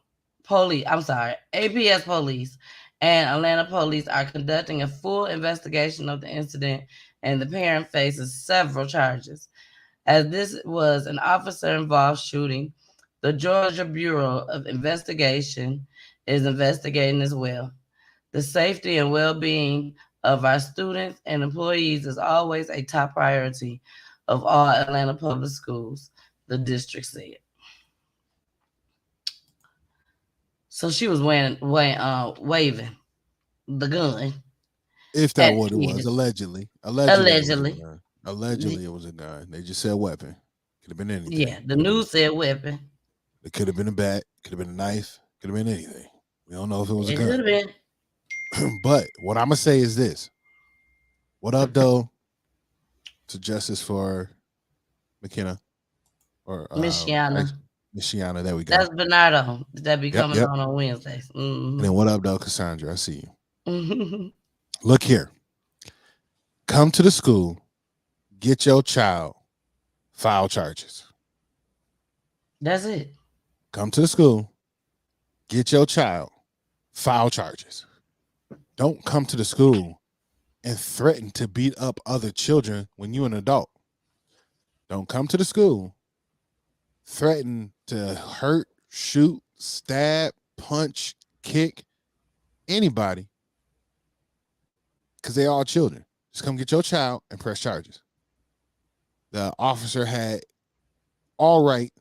Police and Atlanta Police are conducting a full investigation of the incident, and the parent faces several charges. As this was an officer-involved shooting, the Georgia Bureau of Investigation is investigating as well. The safety and well-being of our students and employees is always a top priority of all Atlanta public schools, the district said. So she was waving the gun. If that at what it was, kids. allegedly. It was a Allegedly. gun. Allegedly, it was a gun. They just said weapon. Could have been anything. Yeah, the news said weapon. It could have been a bat. Could have been a knife. Could have been anything. We don't know if it was a It could gun. have been. But what I'm gonna say is this: what up, though? To justice for McKenna or Michiana. Michiana. There we go. That's Bernardo. That be coming Yep. on Wednesdays. And then what up, though, Cassandra? I see you. Look here. Come to the school, get your child, file charges. That's it. Come to the school, get your child, file charges. Don't come to the school and threaten to beat up other children when you're an adult. Don't come to the school, threaten to hurt, shoot, stab, punch, kick anybody because they're all children. Just come get your child and press charges. The officer had all right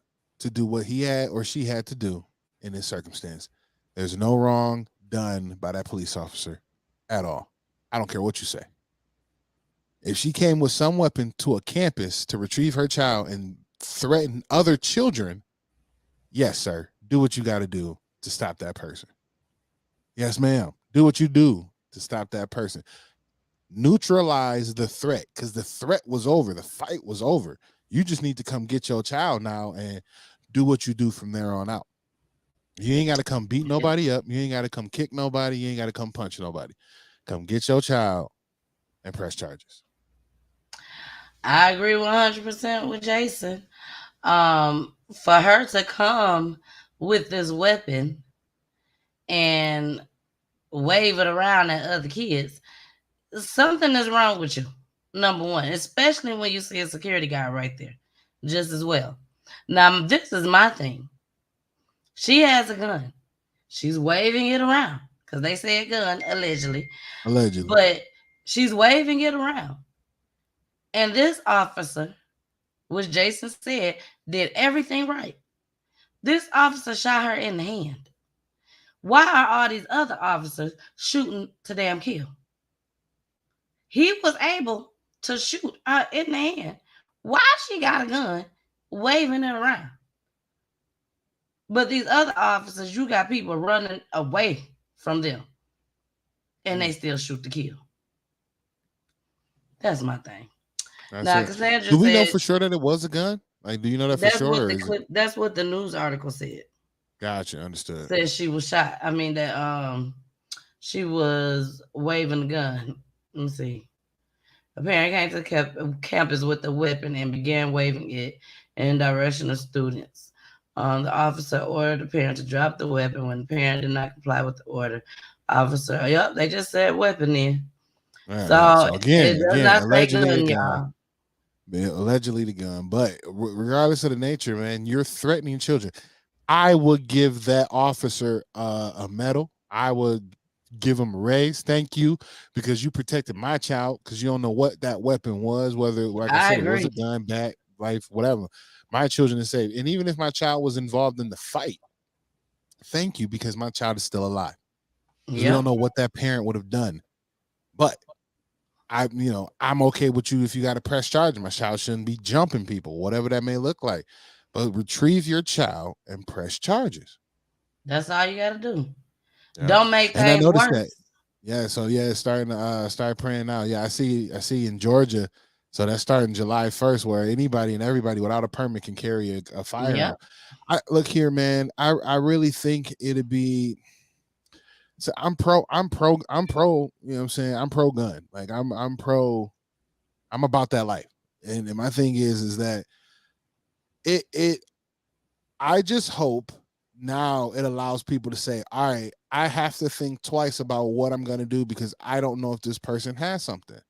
to do what he had or she had to do in this circumstance. There's no wrong done by that police officer at all. I don't care what you say. If she came with some weapon to a campus to retrieve her child and threaten other children, yes, sir, do what you got to do to stop that person. Yes, ma'am. Do what you do to stop that person. Neutralize the threat because the threat was over. The fight was over. You just need to come get your child now and do what you do from there on out. You ain't got to come beat nobody up. You ain't got to come kick nobody. You ain't got to come punch nobody. Come get your child and press charges. I agree 100% with Jason. For her to come with this weapon and wave it around at other kids, something is wrong with you. Number one, especially when you see a security guard right there, just as well. Now, this is my thing. She has a gun. She's waving it around because they said gun, allegedly. Allegedly. But she's waving it around. And this officer, which Jason said, did everything right. This officer shot her in the hand. Why are all these other officers shooting to damn kill? He was able to shoot her in the hand. Why she got a gun waving it around? But these other officers, you got people running away from them. And they still shoot to kill. That's my thing. Now, Cassandra do we know said- for sure that it was a gun? Like, do you know that for sure? Or is it- That's what the news article said. Gotcha, understood. Said she was shot. I mean that she was waving the gun. Let me see. A parent came to the campus with a weapon and began waving it in direction of students. The officer ordered the parent to drop the weapon. When the parent did not comply with the order, officer, yep, they just said weapon in. Right, So, right. So it does not say allegedly gun, the y'all. gun. Man, allegedly the gun. But regardless of the nature, man, you're threatening children. I would give that officer a medal. I would give him a raise. Thank you, because you protected my child, because you don't know what that weapon was, whether, like I said, it was a gun, bat, life, whatever. My children are safe. And even if my child was involved in the fight, thank you, because my child is still alive. You don't know what that parent would have done. But I'm okay with you if you got to press charge. My child shouldn't be jumping people, whatever that may look like. But retrieve your child and press charges. That's all you got to do. Yeah. Don't make And I things noticed worse. that. Yeah, so it's starting to start praying now. Yeah, I see in Georgia. So that's starting July 1st, where anybody and everybody without a permit can carry a firearm. Yeah. Look here, man. I really think it'd be. So I'm pro. You know what I'm saying? I'm pro gun. Like I'm pro. I'm about that life. And my thing is that I just hope now it allows people to say, all right, I have to think twice about what I'm going to do because I don't know if this person has something.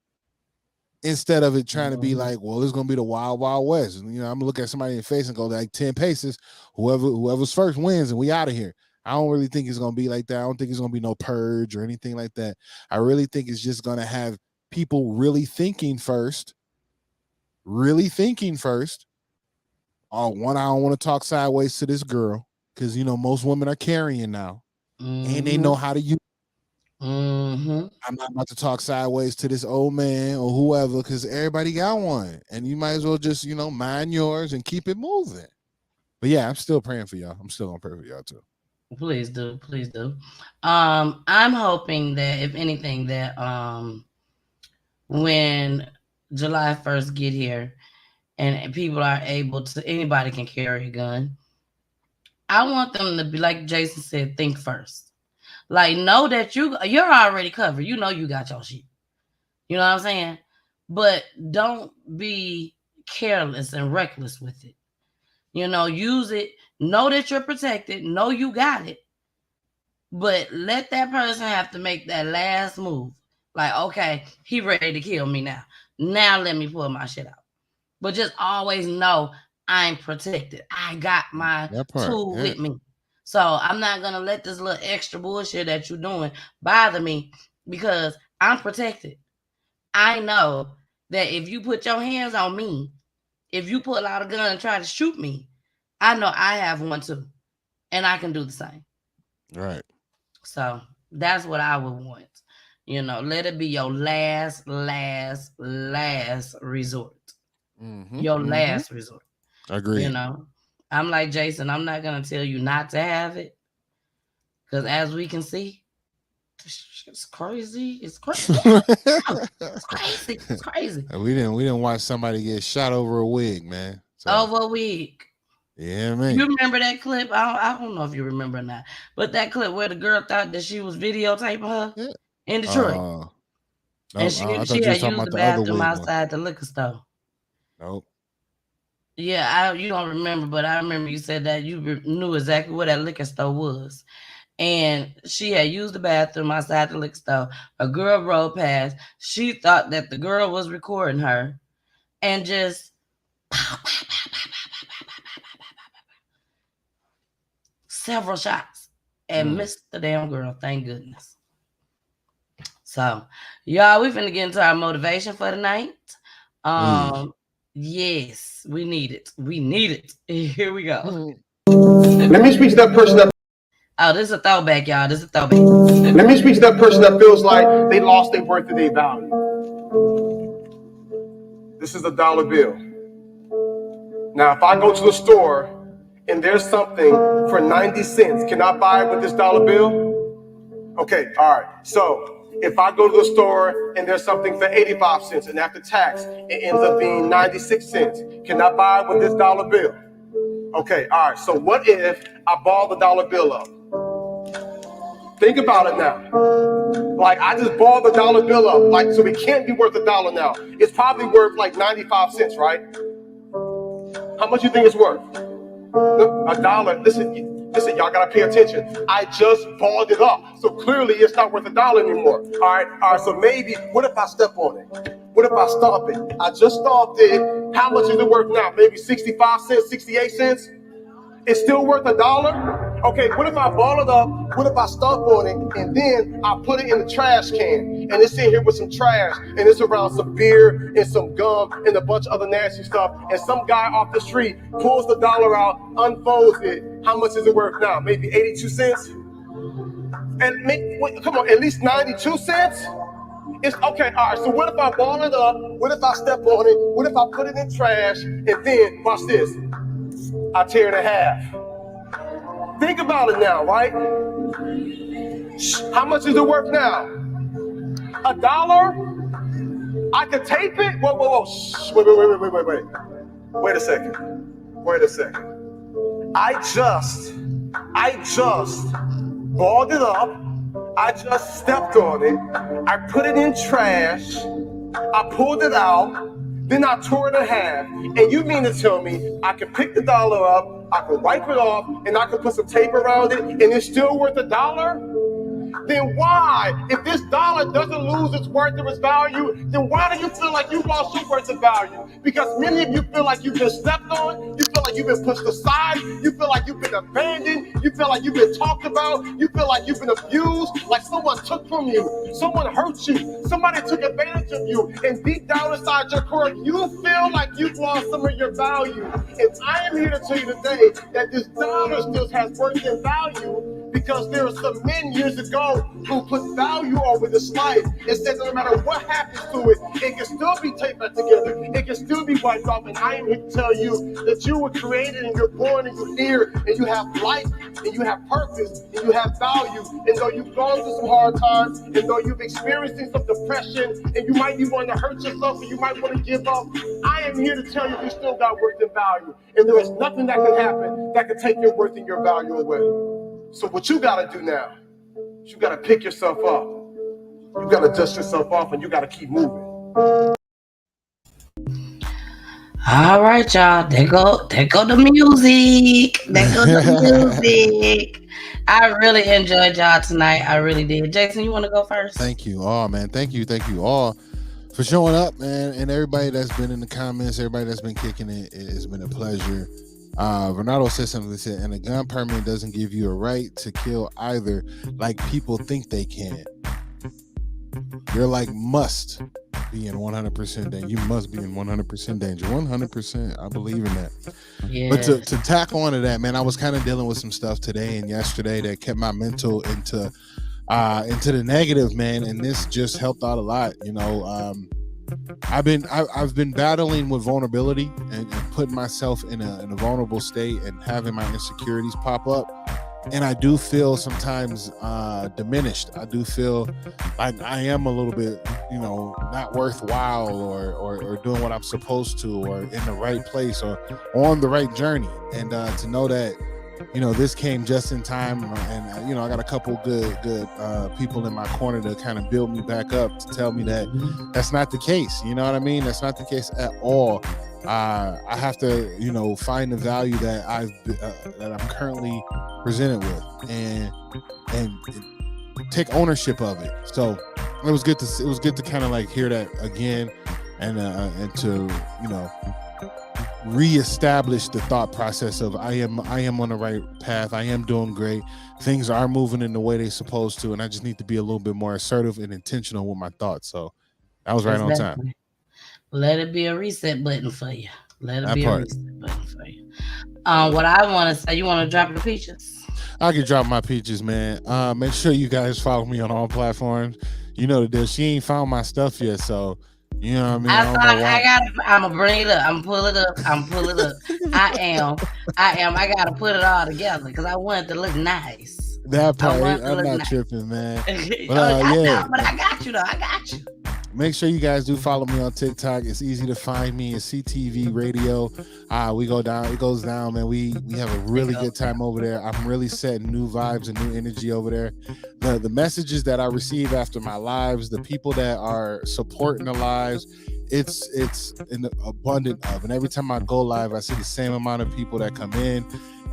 instead of it trying to be like, well, it's gonna be the wild, wild west. And, I'm gonna look at somebody in the face and go like 10 paces, whoever's first wins, and we out of here. I don't really think it's gonna be like that. I don't think it's gonna be no purge or anything like that. I really think it's just gonna have people really thinking first. Oh, one, I don't want to talk sideways to this girl because most women are carrying now, and they know how to use. I'm not about to talk sideways to this old man or whoever because everybody got one, and you might as well just mind yours and keep it moving. But yeah, I'm still praying for y'all. I'm still gonna pray for y'all too. Please do. I'm hoping that if anything that when July 1st get here and people are able to, anybody can carry a gun. I want them to be like Jason said, think first. Like, know that you're already covered. You got your shit. You know what I'm saying? But don't be careless and reckless with it. Use it. Know that you're protected. Know you got it. But let that person have to make that last move. Like, okay, he ready to kill me now. Now let me pull my shit out. But just always know I'm protected. I got my tool with me. So I'm not going to let this little extra bullshit that you're doing bother me because I'm protected. I know that if you put your hands on me, if you pull out a gun and try to shoot me, I know I have one too. And I can do the same. Right. So that's what I would want. Let it be your last resort. Your last resort. Agreed. I'm like Jason, I'm not going to tell you not to have it. Because as we can see, it's crazy. It's crazy. It's crazy. We didn't watch somebody get shot over a wig, man. Over a wig. Yeah, man. You remember that clip? I don't know if you remember or not. But that clip where the girl thought that she was videotaping her in Detroit. And she had used the bathroom outside the liquor store. Nope. Yeah, you don't remember, but I remember you said that you knew exactly where that liquor store was. And she had used the bathroom outside the liquor store. A girl rode past. She thought that the girl was recording her and just several shots and missed the damn girl. Thank goodness. So, y'all, we finna get into our motivation for the night. Yes, we need it. Here we go. Let me speak to that person that. Oh, this is a throwback, y'all. This is a throwback. Let me speak to that person that feels like they lost their worth and their value. This is a dollar bill. Now, if I go to the store and there's something for 90 cents, can I buy it with this dollar bill? Okay, all right. So if I go to the store and there's something for 85 cents and after tax, it ends up being 96 cents, can I buy it with this dollar bill? Okay, all right. So what if I ball the dollar bill up? Think about it now. Like, I just balled the dollar bill up. Like, so it can't be worth $1 now. It's probably worth like 95 cents, right? How much you think it's worth? $1. Listen, y'all gotta pay attention. I just balled it up. So clearly it's not worth $1 anymore. All right. So maybe, what if I step on it? What if I stomp it? I just stomped it. How much is it worth now? Maybe 65 cents, 68 cents? It's still worth $1? Okay, what if I ball it up? What if I stomp on it and then I put it in the trash can and it's in here with some trash and it's around some beer and some gum and a bunch of other nasty stuff and some guy off the street pulls the dollar out, unfolds it. How much is it worth now? Maybe 82 cents? And come on, at least 92 cents? It's okay, all right, so what if I ball it up? What if I step on it? What if I put it in trash? And then, watch this, I tear it in half. Think about it now, right? How much is it worth now? $1? I could tape it? Whoa. Wait. Wait a second. I just balled it up. I just stepped on it. I put it in trash. I pulled it out. Then I tore it in half. And you mean to tell me I can pick the dollar up, I can wipe it off, and I can put some tape around it, and it's still worth $1? then why? If this dollar doesn't lose its worth or its value, then why do you feel like you've lost your worth and value? Because many of you feel like you've been stepped on, you feel like you've been pushed aside, you feel like you've been abandoned, you feel like you've been talked about, you feel like you've been abused, like someone took from you, someone hurt you, somebody took advantage of you, and deep down inside your core, you feel like you've lost some of your value. And I am here to tell you today that this dollar still has worth and value, because there are some men years ago who put value over this life and said that no matter what happens to it, it can still be taped back together, it can still be wiped off. And I am here to tell you that you were created and you're born and you're here and you have life and you have purpose and you have value. And though you've gone through some hard times, and though you've experienced some depression, and you might be wanting to hurt yourself and you might want to give up, I am here to tell you still got worth and value. And there is nothing that can happen that can take your worth and your value away. So what you got to do now is you got to pick yourself up. You got to dust yourself off and you got to keep moving. All right, y'all. There go the music. There go the music. I really enjoyed y'all tonight. I really did. Jason, you want to go first? Thank you all, man. Thank you all for showing up, man. And everybody that's been in the comments, everybody that's been kicking it, it's been a pleasure. Ronaldo said something that said, and a gun permit doesn't give you a right to kill either, like people think they can. You're like must be in 100% danger. You must be in 100% danger. 100%. I believe in that. Yeah. But to tack on to that, man, I was kind of dealing with some stuff today and yesterday that kept my mental into the negative, man. And this just helped out a lot. You know, I've been battling with vulnerability and putting myself in a vulnerable state and having my insecurities pop up. And I do feel sometimes diminished. I do feel like I am a little bit, you know, not worthwhile or doing what I'm supposed to or in the right place or on the right journey. And to know that, you know, this came just in time, and you know, I got a couple good people in my corner to kind of build me back up, to tell me that that's not the case. You know what I mean? That's not the case at all. I have to, you know, find the value that that I'm currently presented with, and take ownership of it. So it was good to kind of like hear that again, and to, you know, reestablish the thought process of I am on the right path. I am doing great. Things are moving in the way they're supposed to, and I just need to be a little bit more assertive and intentional with my thoughts. So that was right on time. Let it be a reset button for you. Let it be a reset button for you. What I want to say, you want to drop your peaches? I can drop my peaches, man. Make sure you guys follow me on all platforms. You know the deal. She ain't found my stuff yet, so you know what I mean. I'm gonna bring it up. I'm pull it up. I gotta put it all together because I want it to look nice. That part, I'm not tripping, man. But but I got you though. I got you. Make sure you guys do follow me on TikTok. It's easy to find me. It's CTV Radio. We go down. It goes down, man. We have a really good time over there. I'm really setting new vibes and new energy over there. The messages that I receive after my lives, the people that are supporting the lives, it's an abundant of. And every time I go live, I see the same amount of people that come in,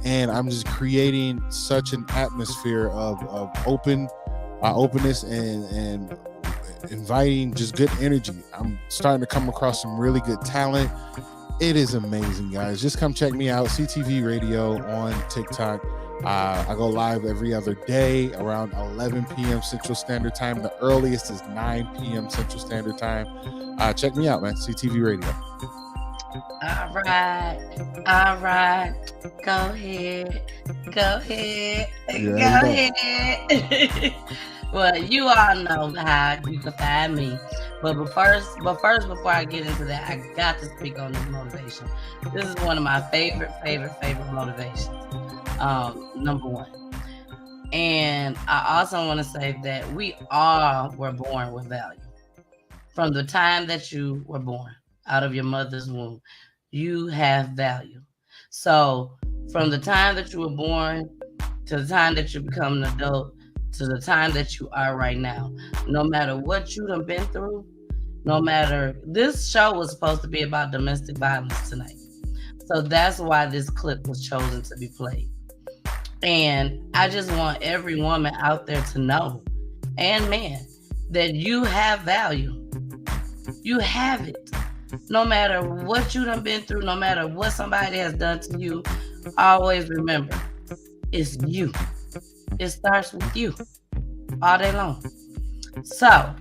and I'm just creating such an atmosphere of openness and inviting just good energy. I'm starting to come across some really good talent. It is amazing, guys. Just come check me out. CTV Radio on TikTok. I go live every other day around 11 p.m. Central Standard Time. The earliest is 9 p.m. Central Standard Time. Check me out, man. CTV Radio. All right. Go ahead. Well, you all know how you can find me. But first, before I get into that, I got to speak on this motivation. This is one of my favorite motivations. Number one. And I also want to say that we all were born with value. From the time that you were born out of your mother's womb, you have value. So from the time that you were born to the time that you become an adult, to the time that you are right now, no matter what you done been through, this show was supposed to be about domestic violence tonight. So that's why this clip was chosen to be played. And I just want every woman out there to know and men that you have value. You have it. No matter what you done been through, no matter what somebody has done to you, always remember, it's you. It starts with you all day long. So,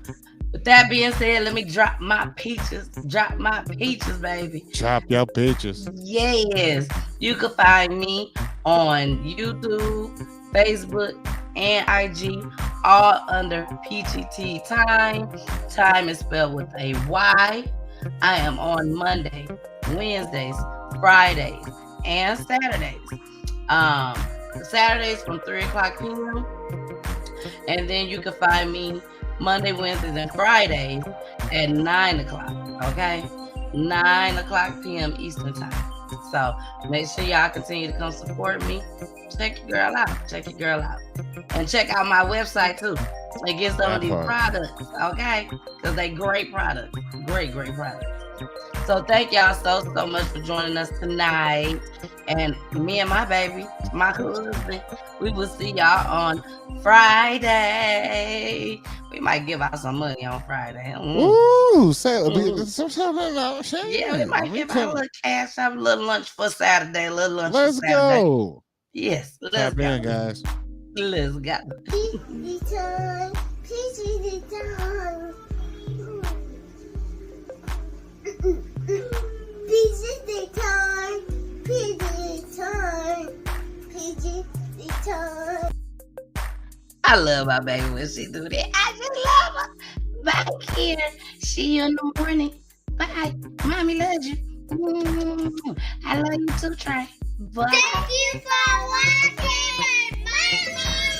with that being said, let me drop my peaches. Drop my peaches, baby. Drop your peaches. Yes. You can find me on YouTube, Facebook, and IG, all under Peachy Tea Time. Time is spelled with a Y. I am on Monday, Wednesdays, Fridays, and Saturdays. Saturdays from 3 o'clock p.m. And then you can find me Monday, Wednesdays, and Fridays at 9 o'clock. Okay? 9 o'clock p.m. Eastern Time. So make sure y'all continue to come support me. Check your girl out. Check your girl out. And check out my website too. And get some of these products. Okay? Because they great products. Great products. So thank y'all so much for joining us tonight. And me and my baby, my husband, we will see y'all on Friday. We might give out some money on Friday. Ooh, say Yeah, we might give out a little cash, have a little lunch for Saturday, a little lunch Let's for Saturday. go. Yes, let's Tap go. in, guys. Let's go. Peachy time. Peachy time. Peachy time. Peachy time. Peachy time. I love my baby when she do that. I just love her. Bye, kid. See you in the morning. Bye. Mommy loves you. I love you too, Trey. Bye. Thank you for watching. Bye.